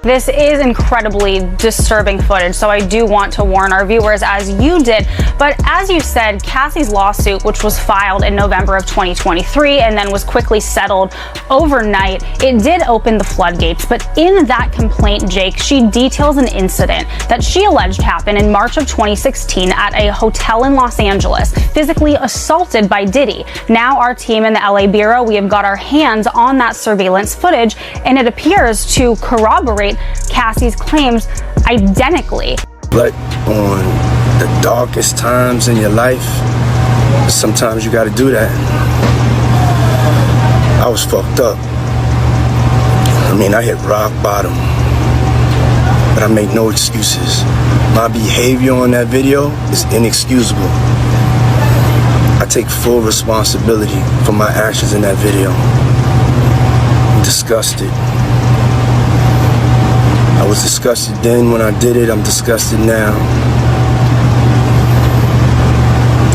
This is incredibly disturbing footage, so I do want to warn our viewers, as you did. But as you said, Cassie's lawsuit, which was filed in November of 2023 and then was quickly settled overnight, it did open the floodgates. But in that complaint, Jake, she details an incident that she alleged happened in March of 2016 at a hotel in Los Angeles, physically assaulted by Diddy. Now our team in the LA Bureau, we have got our hands on that surveillance footage, and it appears to corroborate Cassie's claims identically. But on the darkest times in your life, sometimes you gotta do that. I was fucked up. I mean, I hit rock bottom, but I make no excuses. My behavior on that video is inexcusable. I take full responsibility for my actions in that video. I'm disgusted. I was disgusted then when I did it, I'm disgusted now.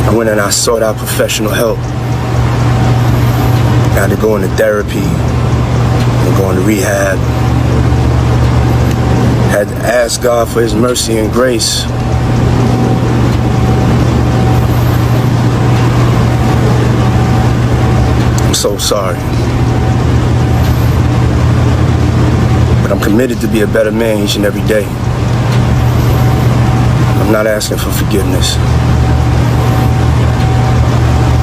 I went and I sought out professional help. I had to go into therapy and go into rehab. Had to ask God for his mercy and grace. I'm so sorry. But I'm committed to be a better man each and every day. I'm not asking for forgiveness.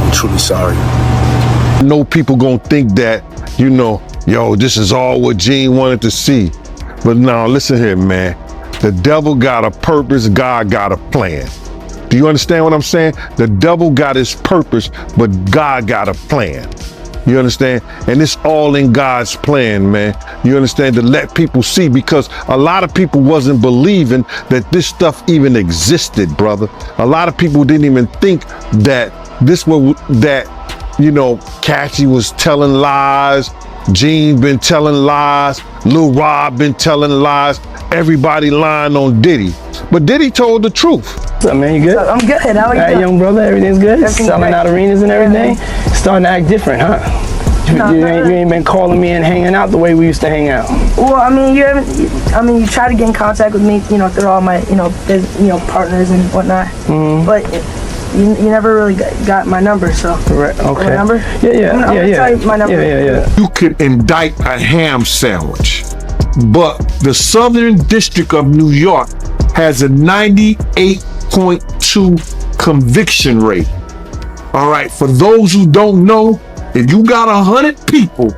I'm truly sorry. I know people gonna think that, you know, yo, this is all what Gene wanted to see. But now, listen here, man. The devil got a purpose, God got a plan. Do you understand what I'm saying? The devil got his purpose, but God got a plan. You understand? And it's all in God's plan, man. You understand? To let people see, because a lot of people wasn't believing that this stuff even existed, brother. A lot of people didn't even think that this was, that, you know, Cassie was telling lies, Gene been telling lies, Lil Rob been telling lies, everybody lying on Diddy. But Diddy told the truth. What's up, man? You good? I'm good. How are you? All right, young brother, everything's good? Everything's Selling great. out arenas and everything? Starting to act different, huh? No, you ain't been calling me and hanging out the way we used to hang out. Well, I mean, you try to get in contact with me, you know, through all my, partners and whatnot. Mm-hmm. But you never really got my number, so. Right, okay. My number? Yeah. I'm gonna tell you my number. Yeah. You could indict a ham sandwich, but the Southern District of New York has a 98.2 conviction rate. All right, for those who don't know, if you got 100 people,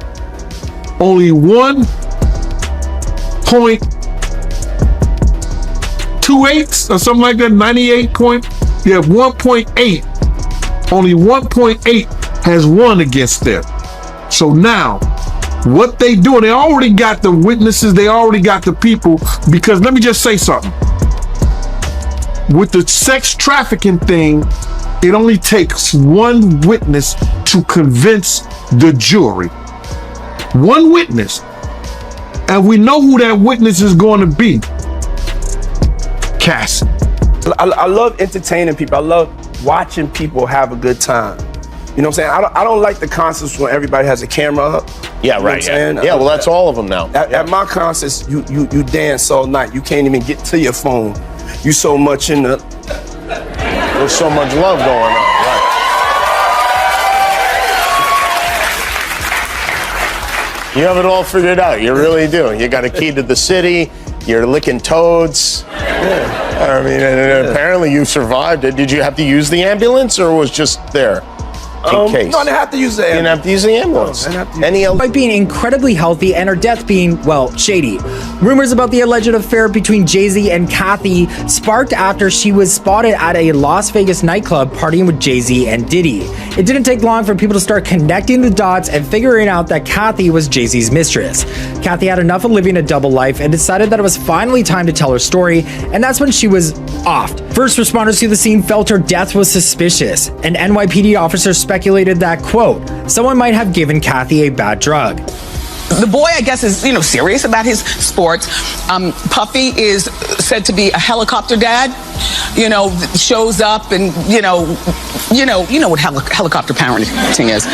only 1.28 or something like that, 1.8, only 1.8 has won against them. So now, what they do, they already got the witnesses, they already got the people, because let me just say something. With the sex trafficking thing, it only takes one witness to convince the jury. One witness. And we know who that witness is going to be. Cassie. I love entertaining people. I love watching people have a good time. You know what I'm saying? I don't like the concerts when everybody has a camera up. Yeah, right. Yeah, well, that's all of them now. At my concerts, you dance all night. You can't even get to your phone. You so much in the... There's so much love going on. Right. You have it all figured out. You really do. You got a key to the city. You're licking toads. Yeah. I mean, and apparently you survived it. Did you have to use the ambulance, or was just there? In case. No, I didn't have to use the ambulance. You didn't have to use the ambulance. By being incredibly healthy and her death being, well, shady. Rumors about the alleged affair between Jay Z and Kathy sparked after she was spotted at a Las Vegas nightclub partying with Jay Z and Diddy. It didn't take long for people to start connecting the dots and figuring out that Kathy was Jay Z's mistress. Kathy had enough of living a double life and decided that it was finally time to tell her story, and that's when she was offed. First responders to the scene felt her death was suspicious. An NYPD officer speculated that, quote, someone might have given Kathy a bad drug. The boy, I guess, is, serious about his sports. Puffy is said to be a helicopter dad. You know, shows up and you know what helicopter parenting is.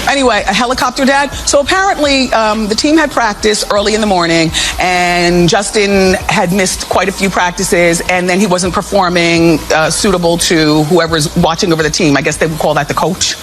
Anyway, a helicopter dad. So apparently, the team had practice early in the morning, and Justin had missed quite a few practices, and then he wasn't performing suitable to whoever's watching over the team. I guess they would call that the coach.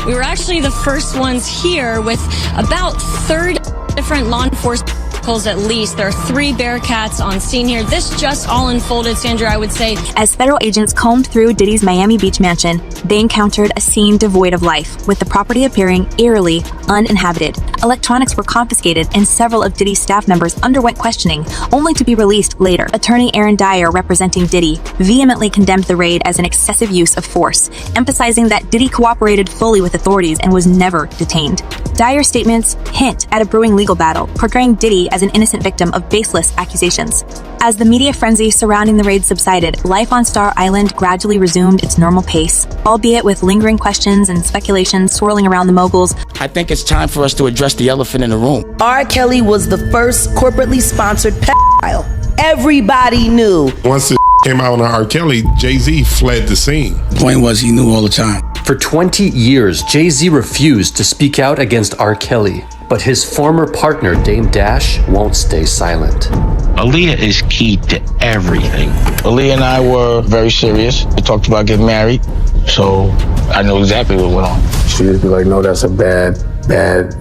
We were actually the first ones here with about 30 different law enforcement vehicles at least. There are 3 Bearcats on scene here. This just all unfolded, Sandra, I would say. As federal agents combed through Diddy's Miami Beach mansion, they encountered a scene devoid of life, with the property appearing eerily uninhabited. Electronics were confiscated and several of Diddy's staff members underwent questioning, only to be released later. Attorney Aaron Dyer, representing Diddy, vehemently condemned the raid as an excessive use of force, emphasizing that Diddy cooperated fully with authorities and was never detained. Dyer's statements hint at a brewing legal battle, portraying Diddy as an innocent victim of baseless accusations. As the media frenzy surrounding the raid subsided, life on Star Island gradually resumed its normal pace, albeit with lingering questions and speculation swirling around the moguls. I think it's time for us to address the elephant in the room. R. Kelly was the first corporately sponsored pedophile. Everybody knew. Once it came out on R. Kelly, Jay Z fled the scene. The point was he knew all the time. For 20 years, Jay Z refused to speak out against R. Kelly, but his former partner, Dame Dash, won't stay silent. Aaliyah is key to everything. Aaliyah and I were very serious. We talked about getting married, so I know exactly what went on. She just be like, no, that's a bad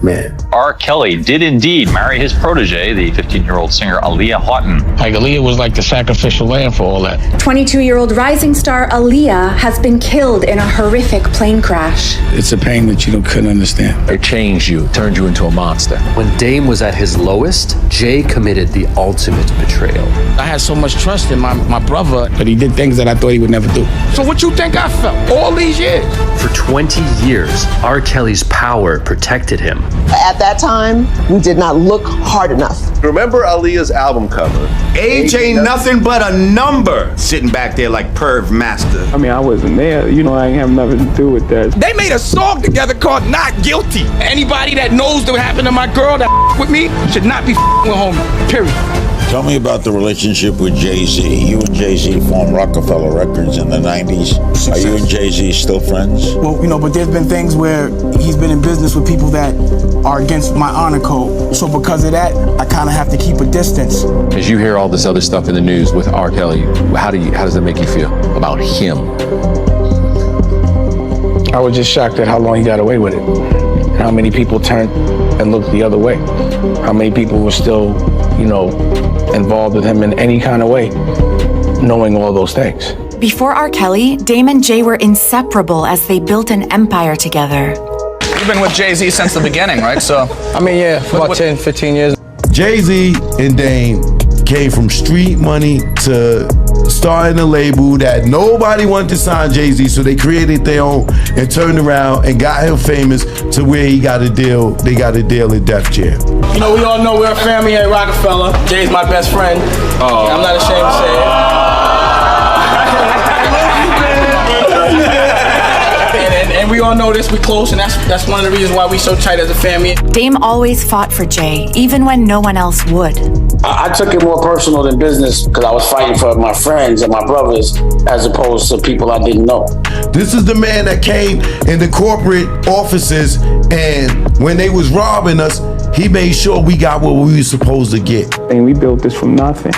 man. R. Kelly did indeed marry his protege, the 15-year-old singer Aaliyah Houghton. Like, Aaliyah was like the sacrificial lamb for all that. 22-year-old rising star Aaliyah has been killed in a horrific plane crash. It's a pain that you couldn't understand. It changed you, turned you into a monster. When Dame was at his lowest, Jay committed the ultimate betrayal. I had so much trust in my brother, but he did things that I thought he would never do. So what you think I felt all these years? For 20 years, R. Kelly's power protected him. At that time, we did not look hard enough. Remember Aaliyah's album cover? Age ain't nothing but a number. Sitting back there like Perv Master. I mean, I wasn't there. You know, I ain't have nothing to do with that. They made a song together called Not Guilty. Anybody that knows what happened to my girl that with me should not be with homie, period. Tell me about the relationship with Jay Z. You and Jay Z formed Rockefeller Records in the 90s. Are you and Jay Z still friends? Well, you know, but there's been things where he's been in business with people that are against my honor code. So because of that, I kind of have to keep a distance. As you hear all this other stuff in the news with R. Kelly, how does that make you feel about him? I was just shocked at how long he got away with it. How many people turned and looked the other way. How many people were still, you know, involved with him in any kind of way, knowing all those things. Before R. Kelly, Dame and Jay were inseparable as they built an empire together. You've been with Jay Z since the beginning, right? So, I mean, yeah, for about 10, 15 years. Jay Z and Dame came from street money to starting a label that nobody wanted to sign Jay Z, so they created their own and turned around and got him famous to where he got a deal. They got a deal at Def Jam. You know, we all know we're a family at Rockefeller. Jay's my best friend. I'm not ashamed to say it. And we all know this, we close, and that's one of the reasons why we so tight as a family. Dame always fought for Jay, even when no one else would. I took it more personal than business because I was fighting for my friends and my brothers as opposed to people I didn't know. This is the man that came in the corporate offices, and when they was robbing us, he made sure we got what we were supposed to get. And we built this from nothing.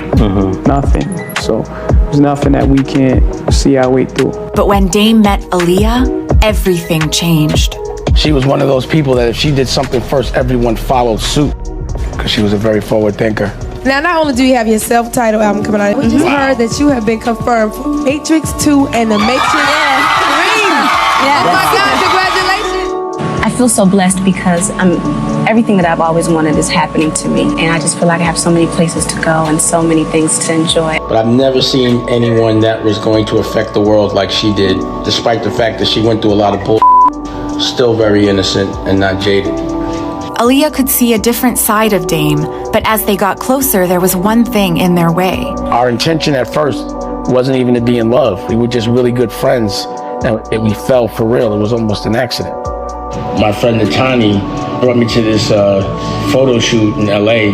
Nothing. So there's nothing that we can't see our way through. But when Dame met Aaliyah, everything changed. She was one of those people that if she did something first, everyone followed suit because she was a very forward thinker. Now, not only do you have your self-titled album coming out, we just heard that you have been confirmed for Matrix 2 and The Matrix 3. Yeah. Oh my God, congratulations. I feel so blessed because everything that I've always wanted is happening to me. And I just feel like I have so many places to go and so many things to enjoy. But I've never seen anyone that was going to affect the world like she did, despite the fact that she went through a lot of bull. Still very innocent and not jaded. Aaliyah could see a different side of Dame, but as they got closer, there was one thing in their way. Our intention at first wasn't even to be in love. We were just really good friends, and we fell for real. It was almost an accident. My friend Natani brought me to this photo shoot in LA,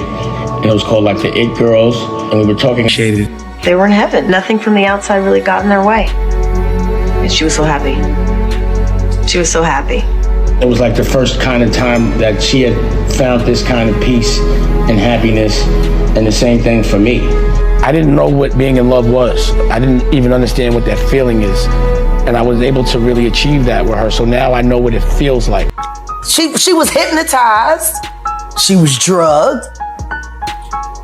and it was called like the It Girls, and we were talking shaded. They were in heaven. Nothing from the outside really got in their way. And she was so happy. She was so happy. It was like the first kind of time that she had found this kind of peace and happiness, and the same thing for me. I didn't know what being in love was. I didn't even understand what that feeling is. And I was able to really achieve that with her. So now I know what it feels like. She was hypnotized. She was drugged.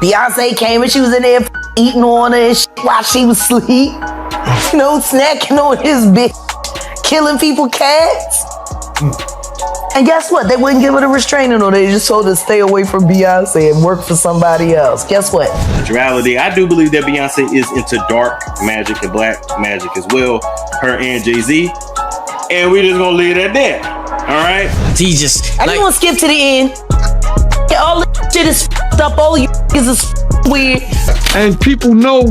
Beyonce came and she was in there eating on her and shit while she was asleep. You know, snacking on his bitch, killing people cats. And guess what? They wouldn't give her a restraining order. They just told her to stay away from Beyonce and work for somebody else. Guess what? Duality. I do believe that Beyonce is into dark magic and black magic as well. Her and Jay Z. And we just gonna leave it at that. All right? I just want to skip to the end. All the shit is f***ed up. All you is weird. And people know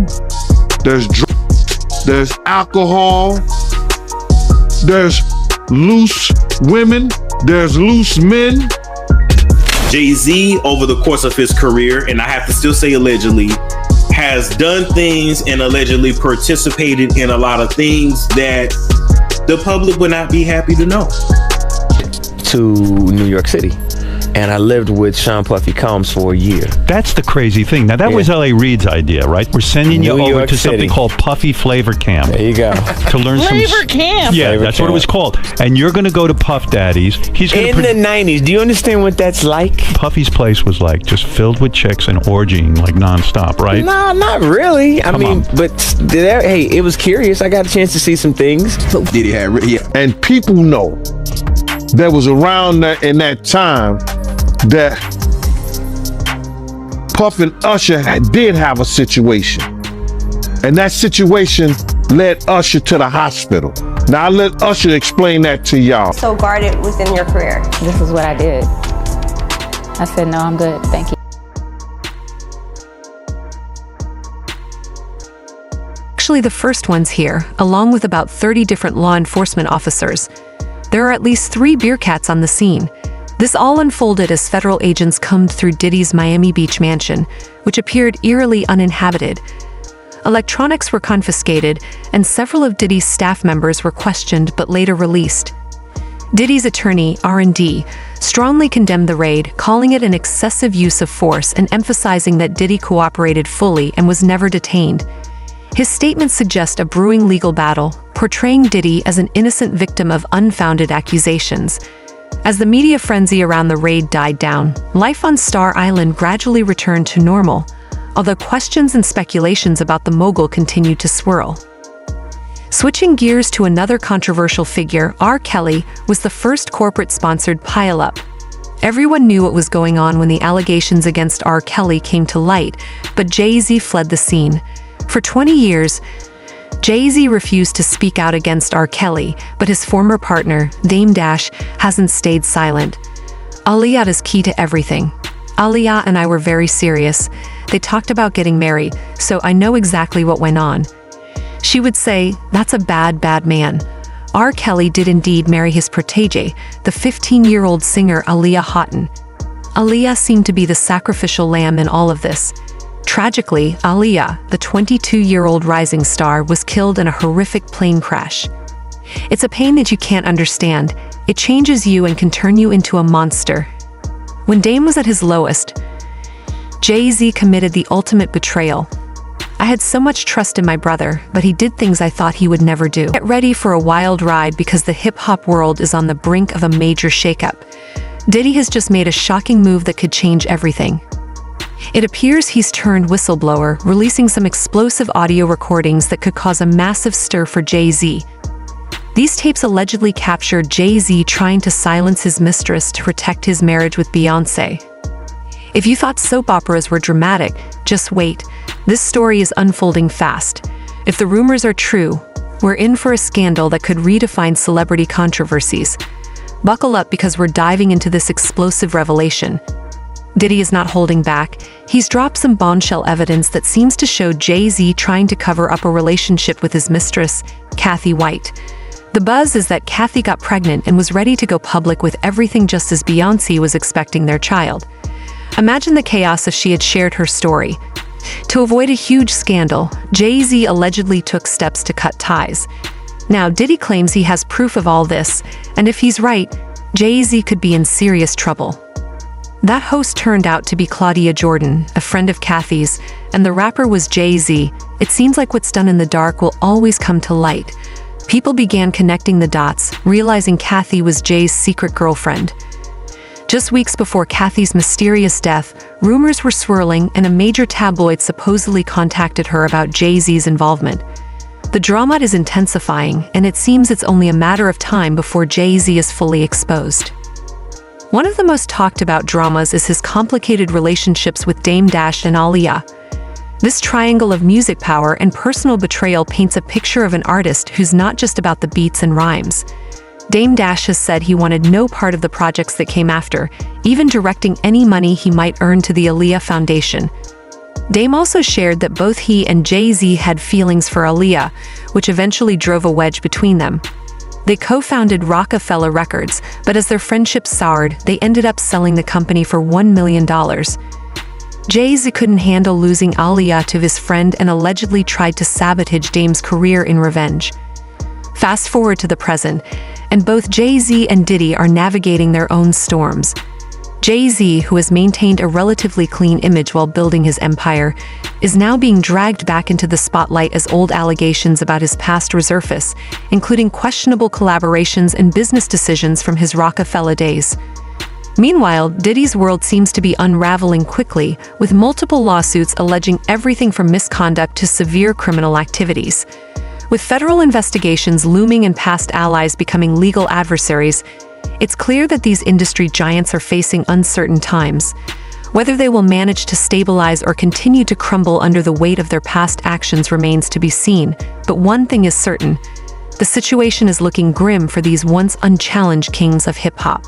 there's drugs, there's alcohol, there's loose women, there's loose men. Jay Z, over the course of his career, and I have to still say allegedly, has done things and allegedly participated in a lot of things that the public would not be happy to know. To New York City. And I lived with Sean Puffy Combs for a year. That's the crazy thing. Now, that was L.A. Reid's idea, right? We're sending you over to something called Puffy Flavor Camp. There you go. To learn Flavor Camp? Yeah, Flavor that's Camp. what it was called. And you're going to go to Puff Daddy's. He's going in the 90s. Do you understand what that's like? Puffy's place was like just filled with chicks and orgying like nonstop, right? No, not really. I mean, but hey, it was curious. I got a chance to see some things. Diddy had, and people know that was around that in that time that Puff and Usher did have a situation. And that situation led Usher to the hospital. Now I'll let Usher explain that to y'all. So guarded within your career. This is what I did. I said, no, I'm good, thank you. Actually the first ones here, along with about 30 different law enforcement officers. There are at least 3 beer cats on the scene. This all unfolded as federal agents combed through Diddy's Miami Beach mansion, which appeared eerily uninhabited. Electronics were confiscated, and several of Diddy's staff members were questioned but later released. Diddy's attorney, R&D, strongly condemned the raid, calling it an excessive use of force and emphasizing that Diddy cooperated fully and was never detained. His statements suggest a brewing legal battle, portraying Diddy as an innocent victim of unfounded accusations. As the media frenzy around the raid died down, life on Star Island gradually returned to normal, although questions and speculations about the mogul continued to swirl. Switching gears to another controversial figure, R. Kelly was the first corporate-sponsored pile-up. Everyone knew what was going on when the allegations against R. Kelly came to light, but Jay Z fled the scene. For 20 years, Jay Z refused to speak out against R. Kelly, but his former partner, Dame Dash, hasn't stayed silent. Aaliyah is key to everything. Aaliyah and I were very serious. They talked about getting married, so I know exactly what went on. She would say, "That's a bad man." R. Kelly did indeed marry his protégé, the 15-year-old singer Aaliyah Houghton. Aaliyah seemed to be the sacrificial lamb in all of this. Tragically, Aaliyah, the 22-year-old rising star, was killed in a horrific plane crash. It's a pain that you can't understand. It changes you and can turn you into a monster. When Dame was at his lowest, Jay Z committed the ultimate betrayal. I had so much trust in my brother, but he did things I thought he would never do. Get ready for a wild ride because the hip-hop world is on the brink of a major shakeup. Diddy has just made a shocking move that could change everything. It appears he's turned whistleblower, releasing some explosive audio recordings that could cause a massive stir for Jay Z. These tapes allegedly captured Jay Z trying to silence his mistress to protect his marriage with Beyonce. If you thought soap operas were dramatic, just wait. This story is unfolding fast. If the rumors are true, we're in for a scandal that could redefine celebrity controversies. Buckle up because we're diving into this explosive revelation. Diddy is not holding back. He's dropped some bombshell evidence that seems to show Jay Z trying to cover up a relationship with his mistress, Kathy White. The buzz is that Kathy got pregnant and was ready to go public with everything just as Beyoncé was expecting their child. Imagine the chaos if she had shared her story. To avoid a huge scandal, Jay Z allegedly took steps to cut ties. Now, Diddy claims he has proof of all this, and if he's right, Jay Z could be in serious trouble. That host turned out to be Claudia Jordan, a friend of Kathy's, and the rapper was Jay Z. It seems like what's done in the dark will always come to light. People began connecting the dots, realizing Kathy was Jay's secret girlfriend. Just weeks before Kathy's mysterious death, rumors were swirling and a major tabloid supposedly contacted her about Jay Z's involvement. The drama is intensifying, and it seems it's only a matter of time before Jay Z is fully exposed. One of the most talked about dramas is his complicated relationships with Dame Dash and Aaliyah. This triangle of music power and personal betrayal paints a picture of an artist who's not just about the beats and rhymes. Dame Dash has said he wanted no part of the projects that came after, even directing any money he might earn to the Aaliyah Foundation. Dame also shared that both he and Jay Z had feelings for Aaliyah, which eventually drove a wedge between them. They co-founded Rockefeller Records, but as their friendship soured, they ended up selling the company for $1 million. Jay Z couldn't handle losing Aaliyah to his friend and allegedly tried to sabotage Dame's career in revenge. Fast forward to the present, and both Jay Z and Diddy are navigating their own storms. Jay Z, who has maintained a relatively clean image while building his empire, is now being dragged back into the spotlight as old allegations about his past resurface, including questionable collaborations and business decisions from his Rockefeller days. Meanwhile, Diddy's world seems to be unraveling quickly, with multiple lawsuits alleging everything from misconduct to severe criminal activities. With federal investigations looming and past allies becoming legal adversaries, it's clear that these industry giants are facing uncertain times. Whether they will manage to stabilize or continue to crumble under the weight of their past actions remains to be seen, but one thing is certain: the situation is looking grim for these once unchallenged kings of hip-hop.